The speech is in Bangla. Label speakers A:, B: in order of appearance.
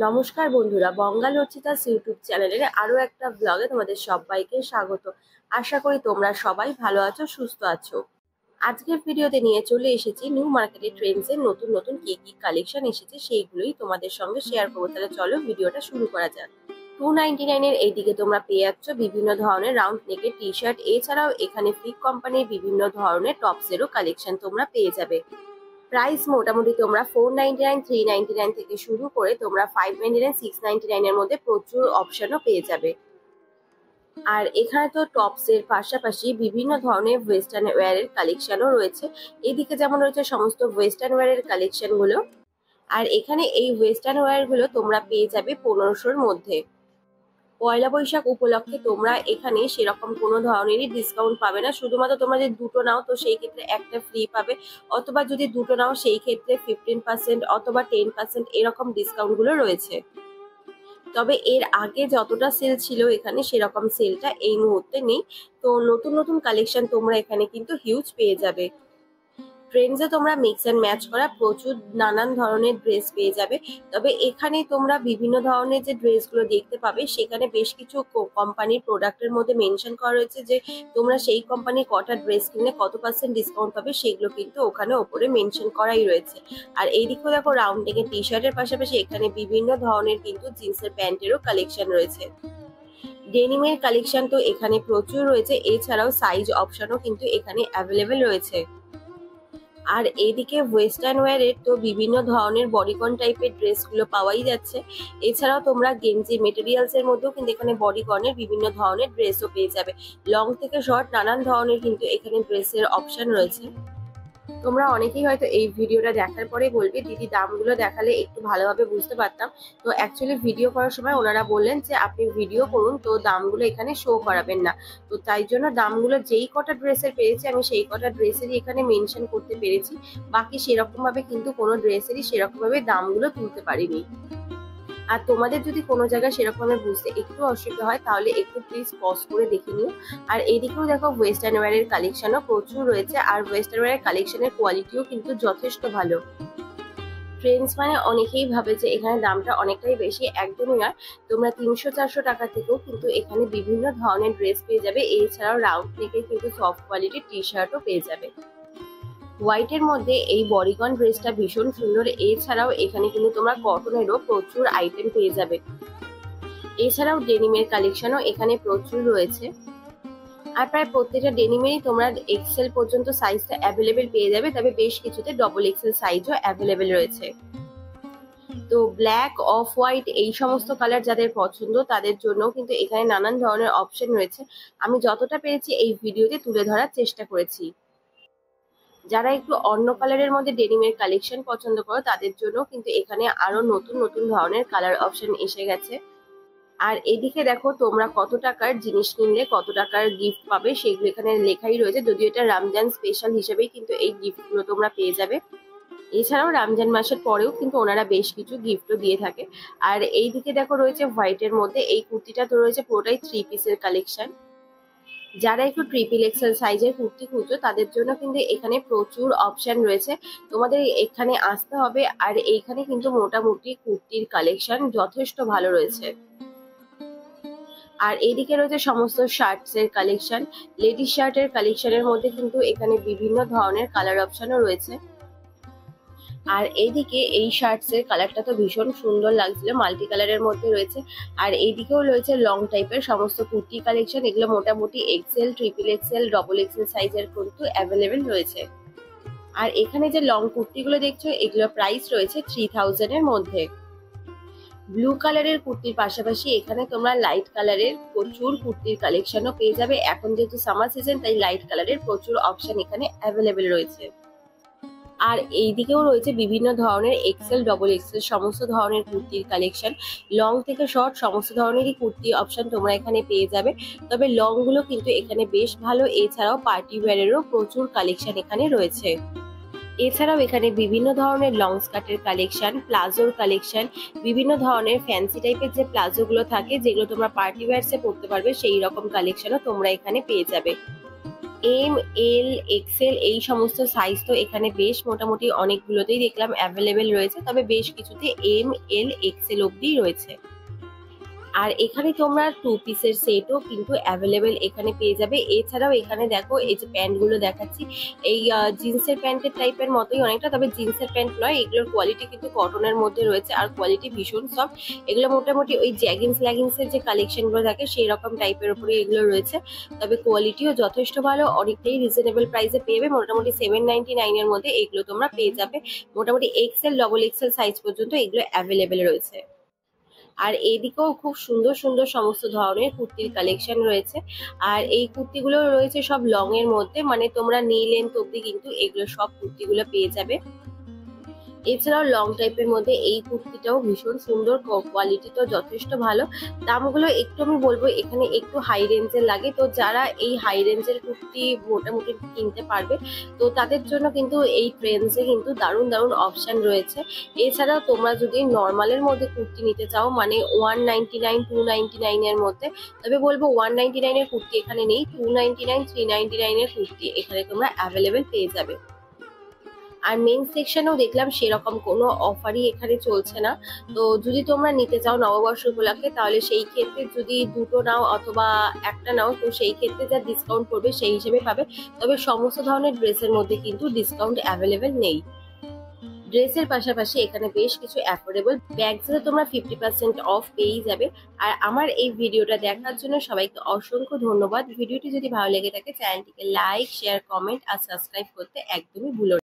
A: নমস্কার বন্ধুরা, বঙ্গাল অর্চিতাস ইউটিউব চ্যানেলের আরো একটা ব্লগে তোমাদের সবাইকে স্বাগত। আশা করি তোমরা সবাই ভালো আছো, সুস্থ আছো। আজকের ভিডিওতে নিয়ে চলে এসেছি নিউ মার্কেটে ট্রেন্ডসের নতুন নতুন কি কি কালেকশন এসেছে সেইগুলোই তোমাদের সঙ্গে শেয়ার করবো। তাহলে চলো ভিডিওটা শুরু করা যাক। 299 এর এইদিকে তোমরা পেয়ে যাচ্ছ বিভিন্ন ধরনের রাউন্ড নেকের টি শার্ট, এছাড়াও এখানে ফ্লিক কোম্পানির বিভিন্ন ধরনের টপসেরও কালেকশন তোমরা পেয়ে যাবে। প্রাইস মোটামুটি তোমরা 499, 399 থেকে শুরু করে তোমরা 599, 699 এর মধ্যে প্রচুর অপশনও পেয়ে যাবে। আর এখানে তো টপস এর পাশাপাশি বিভিন্ন ধরনের ওয়েস্টার্ন ওয়্যারের কালেকশনও রয়েছে। এদিকে যেমন রয়েছে সমস্ত ওয়েস্টার্ন ওয়্যারের কালেকশন গুলো, আর এখানে এই ওয়েস্টার্ন ওয়্যার গুলো তোমরা পেয়ে যাবে 1500-র মধ্যে। পয়লা বৈশাখ উপলক্ষে তোমরা এখানে সেরকম কোনো ধরনেরই ডিসকাউন্ট পাবে না। শুধুমাত্র তোমরা যদি দুটো নাও তো সেই ক্ষেত্রে একটা ফ্রি পাবে, অথবা যদি দুটো নাও সেই ক্ষেত্রে 15% অথবা 10% এরকম ডিসকাউন্ট গুলো রয়েছে। তবে এর আগে যতটা সেল ছিল এখানে সেরকম সেলটা এই মুহূর্তে নেই। তো নতুন নতুন কালেকশন তোমরা এখানে কিন্তু হিউজ পেয়ে যাবে। ট্রেন্ডসে তোমরা মিক্স অ্যান্ড ম্যাচ করা প্রচুর নানান ধরনের ড্রেস পেয়ে যাবে। তবে এখানে তোমরা বিভিন্ন ধরনের যে ড্রেসগুলো দেখতে পাবে সেখানে বেশ কিছু কোম্পানির প্রোডাক্টের মধ্যে মেনশন করা রয়েছে যে তোমরা সেই কোম্পানির কটা ড্রেস কিনলে কত % ডিসকাউন্ট পাবে, সেগুলো কিন্তু ওখানে ওপরে মেনশন করাই রয়েছে। আর এইদিকেও দেখো রাউন্ড নেকের টি শার্টের পাশাপাশি এখানে বিভিন্ন ধরনের কিন্তু জিন্সের প্যান্টেরও কালেকশন রয়েছে। ডেনিমের কালেকশন তো এখানে প্রচুর রয়েছে, এছাড়াও সাইজ অপশনও কিন্তু এখানে অ্যাভেলেবেল রয়েছে। আর এদিকে ওয়েস্টার্ন ওয়্যারের তো বিভিন্ন ধরনের বডিকন টাইপের ড্রেসগুলো পাওয়াই যাচ্ছে। এছাড়াও তোমরা গেঞ্জি মেটেরিয়ালস এর মধ্যেও কিন্তু এখানে বডিকনের বিভিন্ন ধরনের ড্রেসও পেয়ে যাবে। লং থেকে শর্ট নানান ধরনের কিন্তু এখানে ড্রেসের অপশন রয়েছে। তোমরা অনেকেই হয়তো এই ভিডিওটা দেখার পরে বলবে দিদি দামগুলো দেখালে একটু ভালোভাবে বুঝতে পারতাম। তো অ্যাকচুয়ালি ভিডিও করার সময় ওনারা বললেন যে আপনি ভিডিও করুন, তো দামগুলো এখানে শো করাবেন না। তো তাই জন্য দামগুলো যেই কটা ড্রেসের পেরেছি আমি সেই কটা ড্রেসেরই এখানে মেনশন করতে পেরেছি। বাকি সেরকম ভাবে কিন্তু কোনো ড্রেসেরই সেরকম ভাবে দামগুলো তুলতে পারিনি। আর তোমাদের যদি কোনো জায়গায় সেরকম বুঝতে একটু অসুবিধা হয় তাহলে একটু প্লিজ পজ করে দেখে নিও। আর এইদিকেও দেখো ওয়েস্টার্ন ওয়্যারের কালেকশনও প্রচুর রয়েছে, আর ওয়েস্টার্ন ওয়্যারের কালেকশনের কোয়ালিটিও কিন্তু যথেষ্ট ভালো। ট্রেন্ডস মানে অনেকেই ভাবে যে এখানে দামটা অনেকটাই বেশি, একদমই নয়। তোমরা 300-400 টাকা থেকেও কিন্তু এখানে বিভিন্ন ধরনের ড্রেস পেয়ে যাবে। এছাড়াও রাউন্ড নেকে কিন্তু সফট কোয়ালিটির টি শার্টও পেয়ে যাবে। হোয়াইটের মধ্যে এই বডিকন ড্রেসটা ভীষণ সুন্দর। এছাড়াও এখানে কিন্তু তোমরা কটনেরও প্রচুর আইটেম পেয়ে যাবে। এছাড়াও ডেনিমের কালেকশনও এখানে প্রচুর রয়েছে। আর প্রায় প্রত্যেকটা ডেনিমেরই তোমরা এক্সেল পর্যন্ত সাইজটা অ্যাভেলেবেল পেয়ে যাবে, তবে বেশ কিছুতে ডবল এক্সেল সাইজও অ্যাভেলেবেল রয়েছে। তো ব্ল্যাক, অফ হোয়াইট এই সমস্ত কালার যাদের পছন্দ তাদের জন্য কিন্তু এখানে নানান ধরনের অপশন রয়েছে। আমি যতটা পেরেছি এই ভিডিওতে তুলে ধরার চেষ্টা করেছি। যারা একটু অন্য কালারের মধ্যে ডেনিমের কালেকশন পছন্দ করো তাদের জন্য কিন্তু এখানে আরো নতুন নতুন ধরনের কালার অপশন এসে গেছে। আর এদিকে দেখো তোমরা কত টাকার জিনিস কিনলে কত টাকার গিফট পাবে সেগুলো এখানে লেখাই রয়েছে। যদিও এটা রমজান স্পেশাল হিসেবেই কিন্তু এই গিফটগুলো তোমরা পেয়ে যাবে। এছাড়াও রমজান মাসের পরেও কিন্তু ওনারা বেশ কিছু গিফটও দিয়ে থাকে। আর এইদিকে দেখো রয়েছে হোয়াইটের মধ্যে এই কুর্তিটা তো রয়েছে পুরোটাই 3 পিসের কালেকশন। যারা একটু ট্রিপল এক্সেল সাইজের কুর্তি খুঁজছো তাদের জন্য কিন্তু এখানে প্রচুর অপশন রয়েছে। তোমাদের এখানে আসতে হবে। আর এইখানে কিন্তু মোটামুটি কুর্তির কালেকশন যথেষ্ট ভালো রয়েছে। আর এইদিকে রয়েছে সমস্ত শার্টস এর কালেকশন। লেডিস শার্টের কালেকশনের মধ্যে কিন্তু এখানে বিভিন্ন ধরনের কালার অপশনও রয়েছে। আর এইদিকে এই শার্টস এর কালারটা তো ভীষণ সুন্দর লাগছিল, মাল্টি কালারের মধ্যে রয়েছে। আর এইদিকেও রয়েছে লং টাইপের সমস্ত কুর্তি কালেকশন। এগুলো মোটামুটি XL, triple XL, double XL সাইজের কিন্তু অ্যাভেলেবেল রয়েছে। আর এখানে যে লং কুর্তিগুলো দেখছো এগুলো প্রাইস রয়েছে 3000 এর মধ্যে। ব্লু কালারের কুর্তির পাশাপাশি এখানে তোমরা লাইট কালারের প্রচুর কুর্তির কালেকশনও পেয়ে যাবে। এখন যেহেতু সামার সিজন তাই লাইট কালারের প্রচুর অপশন এখানে অ্যাভেলেবেল রয়েছে। আর এইদিকেও রয়েছে বিভিন্ন ধরনের এক্সেল, ডবল এক্সেল সমস্ত ধরনের কুর্তির কালেকশন। লং থেকে শর্ট সমস্ত ধরনেরই কুর্তি অপশন তোমরা এখানে পেয়ে যাবে। তবে লং গুলো কিন্তু এখানে বেশ ভালো। এছাড়াও পার্টি ওয়্যারেরও প্রচুর কালেকশন এখানে রয়েছে। এছাড়াও এখানে বিভিন্ন ধরনের লং স্কার্টের কালেকশন, প্লাজোর কালেকশন, বিভিন্ন ধরনের ফ্যান্সি টাইপের যে প্লাজো গুলো থাকে যেগুলো তোমরা পার্টি ওয়্যারসে পরতে পারবে সেই রকম কালেকশনও তোমরা এখানে পেয়ে যাবে। এম, এল, এক্সেল এই সমস্ত সাইজ তো এখানে বেশ মোটামুটি অনেকগুলোতেই দেখলাম অ্যাভেলেবেল রয়েছে, তবে বেশ কিছুতে এম, এল, এক্সেল অব্দি রয়েছে। আর এখানে তোমরা 2 পিসের সেটও কিন্তু অ্যাভেলেবেল এখানে পেয়ে যাবে। এছাড়াও এখানে দেখো এই যে প্যান্টগুলো দেখাচ্ছি, এই জিন্সের প্যান্টের টাইপের মতোই অনেকটা, তবে জিন্সের প্যান্ট নয়, এগুলোর কোয়ালিটি কিন্তু কটনের মধ্যে রয়েছে আর কোয়ালিটি ভীষণ সফট। এগুলো মোটামুটি ওই জ্যাগিন্স ল্যাগিন্সের যে কালেকশনগুলো থাকে সেই রকম টাইপের উপরে এগুলো রয়েছে, তবে কোয়ালিটিও যথেষ্ট ভালো, অনেকটাই রিজনেবল প্রাইসে পেয়ে যাবে। মোটামুটি 799 এর মধ্যে এগুলো তোমরা পেয়ে যাবে। মোটামুটি এক্সেল, ডবল এক্সেল সাইজ পর্যন্ত এগুলো অ্যাভেলেবেল রয়েছে। আর এইদিকেও খুব সুন্দর সুন্দর সমস্ত ধরনের কুর্তির কালেকশন রয়েছে। আর এই কুর্তিগুলো রয়েছে সব লং এর মধ্যে, মানে তোমরা নি লেন্থ অব্দি কিন্তু এগুলো সব কুর্তিগুলো পেয়ে যাবে। এছাড়াও লং টাইপের মধ্যে এই কুর্তিটাও ভীষণ সুন্দর, কোয়ালিটি তো যথেষ্ট ভালো। দামগুলো একটু আমি বলবো এখানে একটু হাই রেঞ্জের লাগে, তো যারা এই হাই রেঞ্জের কুর্তি মোটামুটি কিনতে পারবে তো তাদের জন্য কিন্তু এই ট্রেন্ডসে কিন্তু দারুণ দারুণ অপশন রয়েছে। এছাড়াও তোমরা যদি নর্মালের মধ্যে কুর্তি নিতে চাও, মানে 199, 299 এর মধ্যে, তবে বলবো 199 এর কুর্তি এখানে নেই, 299, 399 এর কুর্তি এখানে তোমরা অ্যাভেলেবেল পেয়ে যাবে। আর মেন সেকশনেও দেখলাম সেরকম কোনো অফারই এখানে চলছে না। তো যদি তোমরা নিতে চাও নববর্ষ উপলক্ষে, তাহলে সেই ক্ষেত্রে যদি দুটো নাও অথবা একটা নাও, তো সেই ক্ষেত্রে যা ডিসকাউন্ট পড়বে সেই হিসেবে পাবে। তবে সমস্ত ধরনের ড্রেসের মধ্যে কিন্তু ডিসকাউন্ট অ্যাভেলেবেল নেই। ড্রেসের পাশাপাশি এখানে বেশ কিছু অ্যাফোর্ডেবল ব্যাগসে তোমরা 50% অফ পেয়েই যাবে। আর আমার এই ভিডিওটা দেখার জন্য সবাইকে অসংখ্য ধন্যবাদ। ভিডিওটি যদি ভালো লেগে থাকে চ্যানেলটিকে লাইক, শেয়ার, কমেন্ট আর সাবস্ক্রাইব করতে একদমই ভুলো না।